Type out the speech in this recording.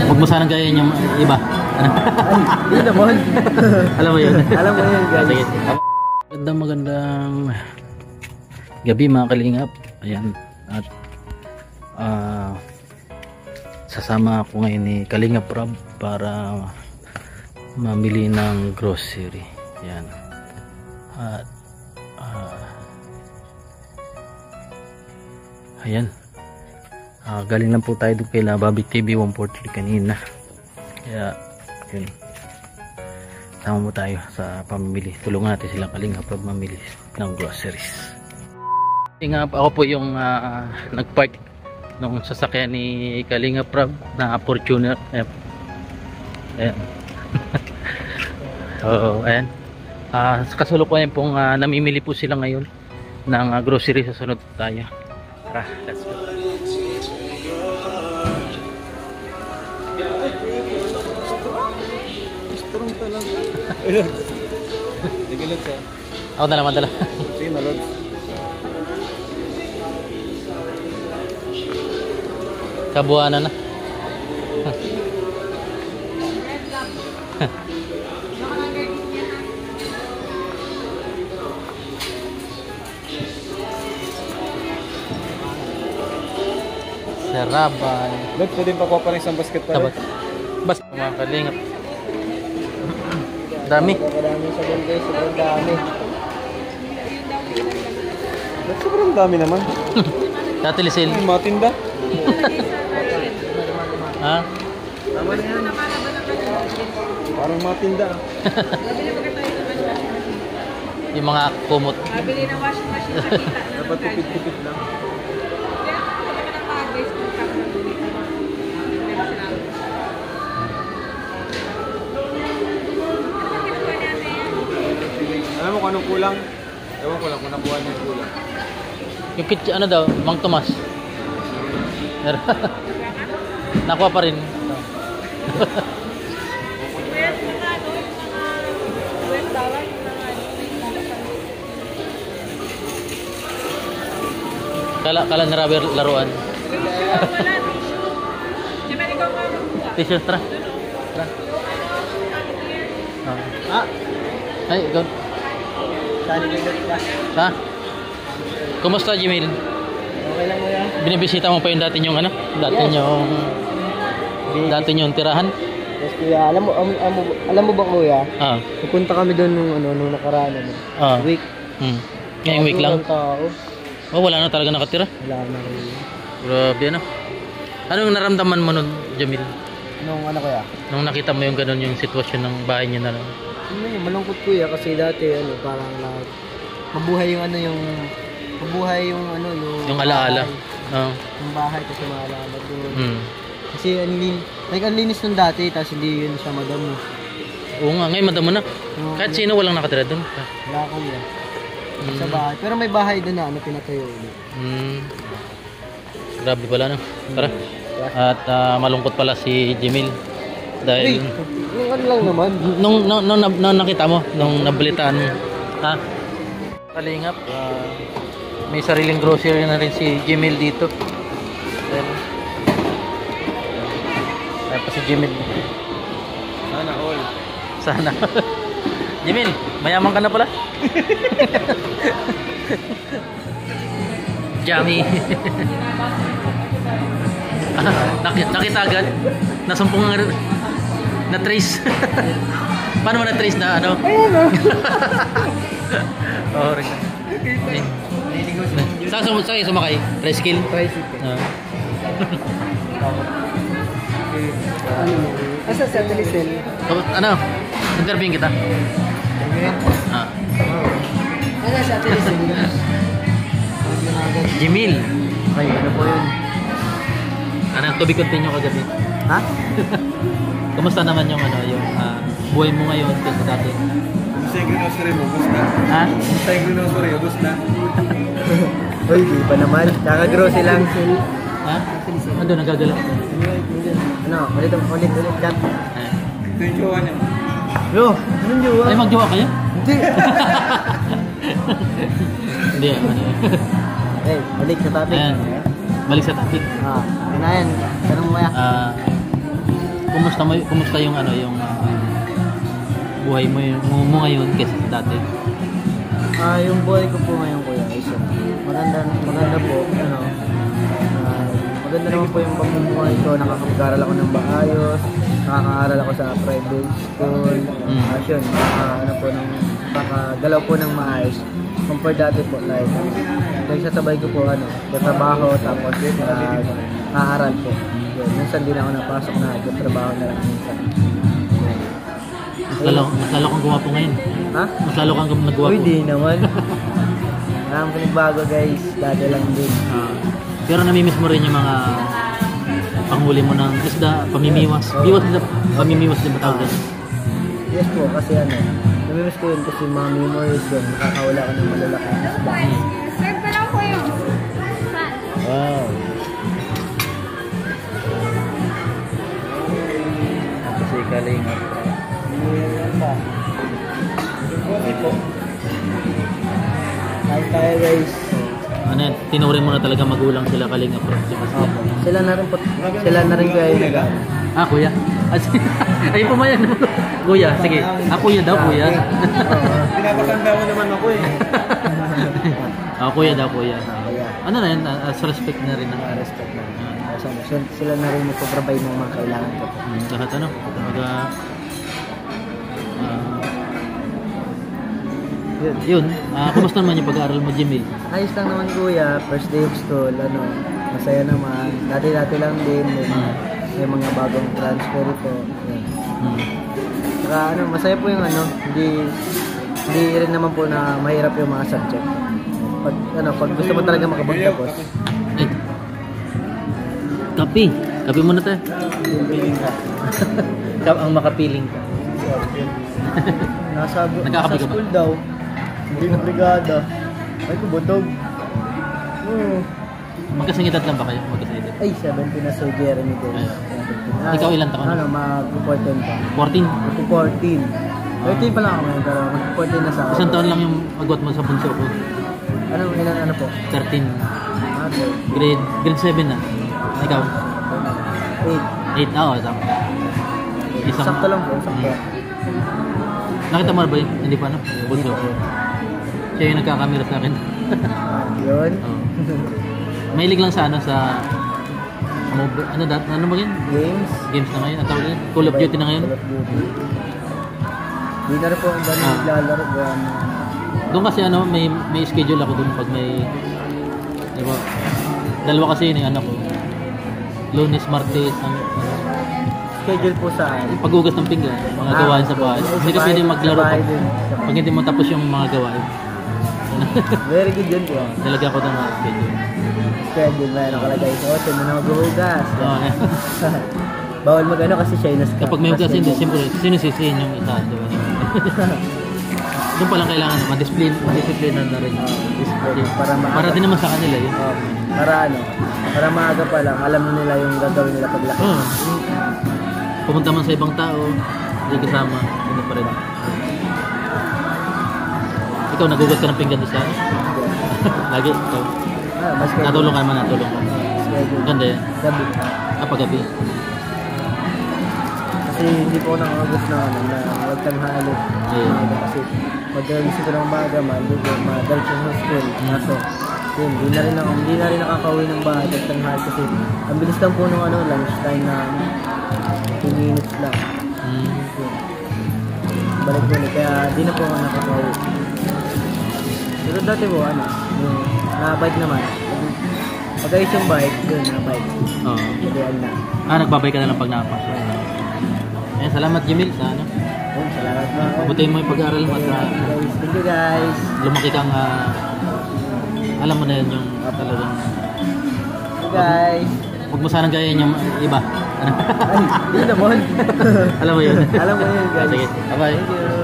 Huwag mo sanang gayahin yung iba. Hindi naman. Alam mo yun? Alam mo yun, guys. Sige. Magandang gabi mga kalingap. Ayan. At sasama ako ngayon ni Kalingap Rob para mamili ng grocery. Ayan. At ayan. Galing lang po tayo doon kay Babik TV 143 kanina. Kaya yun, sama mo tayo sa pamimili. Tulungan natin silang Kalingap Rob mamili ng groceries. Ako po yung nagpark nung sasakyan ni Kalingap Rob na Fortuner. Ayan. So ayan, sa kasalukuyan pong namimili po sila ngayon ng grocery. Sa sunod tayo. Tara, let's go. Strong talaga. Sige, Lods. Ako na naman dala. Sige na, Lods. Kabuanan na. Saraban. Lods, pwede pa ko pa rin isang basket pa rin. Bas, mga Kalingap. Dami. Marami sa bangkay, sobrang dami. Lods, sobrang dami naman. Dati lisil. Ay, matinda. Ha? Tama na yan. Parang matinda. Yung mga kumot. Mabili ng washing machine sa kita. Dapat tipid-tipid lang. Kaya ako naman ang mga guys kung kapag Alam mo kung anong kulang? Ewan ko lang kung nakuha niya yung kulang. Yung kit, ano daw, Mang Tomas. Nakuha pa rin. Where's mga ano, yung mga US dollar, yung mga Kala ni Robert laruan. wala, tissue. Siyempre, ikaw nga magbuka. T-shirt, tra. Ay, ikaw. Saan yung ka? Ha? Kumusta, Jimil? Okay lang mo yan? Binibisita mo pa yung dati yung ano? Dati yung tirahan? Yes, kuya. Alam mo ba, kuya? Pupunta kami doon nung nakaraan. Week. Ngayong week lang? Tao. Oh, wala na talaga nakatira? Wala na rin. Grabe, ano? Anong naramdaman mo nun, Jamil? Nung ano, kuya? Nung nakita mo yung ganun, yung sitwasyon ng bahay niyo na lang? Malungkot, kuya, kasi dati parang mabuhay yung yung alaala. Yung bahay kasi maalala doon. Kasi ang linis nung dati, tapos hindi yun siya madamo. Oo nga, ngayon madamo na. Kahit sino walang nakatira doon. Wala, kuya. Sa bahay. Pero may bahay doon na pinatayo ulit. Grabe pala, no? Tara. At malungkot pala si Jimil. Dahil yung ano lang naman. Nung nakita mo, nung nabalitaan mo, ha? Kalingap, may sariling grocery na rin si Jimil dito. Ay pa si Jimil. Sana all. Sana. Jimil, mayaman ka na pala. Jami. Nakita agad. Nasumpong nga na-trace. Paano mo na-trace na ano? Ayun o. Oo, rin. Saan sumakay? Tricycle? Tricycle. Asa sa Telecel? Ano? Interviewin kita? Asa sa Telecel? Jimil. Ay, ano po yun? Ano, to be continue kagabi. Ha? Kumusta naman yung buhay mo ngayon kasi dati? Kumusta yung grocery mo? Ubus na? Ha? Kumusta yung grocery? Ubus na? Uy, di pa naman. Kaka-grocery lang. Ha? Ano, nagagalaw? Ano? Ulit chat. Ito yung jowa niya. Yo, anong jowa? Ay, magjowa kayo? Hindi. Hindi, ano. Hey, balik sa topic. Ayan. Balik sa topic. Ano yan? Tanong mo yan. kumusta yung ano, yung buhay mo ngayon kaysa sa dati? Yung buhay ko po ngayon, kuya, is maganda po, maganda naman po yung pamumuhay ko, nakakapag-aral ako ng maayos, nakaka-aral ako sa private school, yun, nakakagalaw po ng maayos. Compared dati po, like, nagsasabay ko po, trabaho, tapos nakaaral po. Yun, minsan din ako napasok na, trabaho na lang minsan. Mas lalo kang guwapo ngayon. Ha? Mas lalo kang nagwapo. Uy, di naman. Maraming pinagbago, guys, dati lang din. Pero namimiss mo rin yung mga panghuli mo ng isda, pamimiwas. Pamimiwas din ba tawag din? Yes po, kasi namimiss ko yun kasi mga memories yun, nakakawala ka ng malalaking isda. Serve pa lang po yung Wow. Tapos ikalingat. Yan pa. Okay po. Kain tayo, guys. Ano yan, tinuring mo na talaga magulang sila Kalinga Pro. Opo. Sila na rin kaya yung nag Kuya. Ay po man yan. Kuya, sige. Kuya daw, kuya. Pinapatanda mo naman ako eh. Kuya daw, kuya. Kaya, Ano na yan, as respect na rin. respect na. Sila na rin nagpo-provide ng mga kailangan ko. Lahat ano, yun. Kumusta naman yung pag-aaral mo, Jimil? Ayos lang naman, kuya. First day of school, masaya naman. Dati-dati lang din. May mga bagong transfer ito. Saka masaya po yung hindi rin naman po na mahirap yung mga subject. Pag gusto mo talaga makapagtapos. Kape muna tayo. Piling ka. Ang makapiling ka. Nasa Nagkakape ka ba? school daw. Hindi na brigada. Ay, kubutog. Magkasingitan lang ba kayo? Magkasingitan. Ay, 17 na si Jeremy din. Ikaw ilan taon? Mag-14 pa. 14? Mag-14. 13 pa lang ako ngayon, pero mag-14 na sa ako. Isang taon lang yung agwat mo sa bunso ko. Ilan po? 13. Okay. Grade 7 na. Ikaw? 8. 8? Oo, tama. Sakto lang po, sakto. Nakita mo na ba yun? Hindi pa ano? Bunso ko. Siya yung nagkakamera sa akin. Yun. Oo. Mahilig lang sa ano ba yun? Games. Games na ngayon. Ang tawag yun? Call of Duty na ngayon. Call of Duty. Hindi na rin po ang dami naglalaro. Doon kasi may schedule ako doon pag may diba? Dalawa kasi yun yung anak ko. Lunes, Martes, Schedule po saan? pag-ugas ng pinggan, mga gawain sa bahay. Hindi ka pwede maglaro pag hindi mo tapos yung mga gawain. Very good yun po. Talaga ako doon na schedule. Schedule na nakalagay sa hotel na maghuhugas. Oo. Bawal kasi siya yung nascap. Kapag may hugasin din, siyempre, sinusisihin yung isa, di ba? Doon pa lang kailangan madisiplina na rin. Para din naman sa kanila yun. Para maaga pa lang, alam na nila yung gagawin nila paglaki. Pumunta man sa ibang tao, hindi kasama, hindi pa rin. Ikaw, nagugas ka ng pinggan doon sa lagi, ikaw. Natulong ka naman, natulong ka. Ganda yan. Gabi. Pag-gabi. Kasi hindi po ako nakagugas na huwag tanghali. Kasi pag-gising ko ng umaga, madal siya sa school. Kaso, yun, hindi na rin nakakauwi ng bahay pag tanghali kasi ang bilis lang po nung lunch time na 2 minutes lang. Balik po kaya di na po ako nakakauwi. Pero dati po, na-bike naman. Pag-ayos yung bike, yun, na-bike. Oo. Kaya na. Nagbabay ka na lang pag nakapasok. Salamat Jamil sa ano. Salamat po. Pabutihin mo yung pag-aaral mo at Thank you guys. lumaki kang alam mo na yun yung talagang Guys. huwag mo sanang gayahin yung iba. Ay, hindi naman. Alam mo yun. Alam mo yun guys. Sige, bye-bye. Thank you.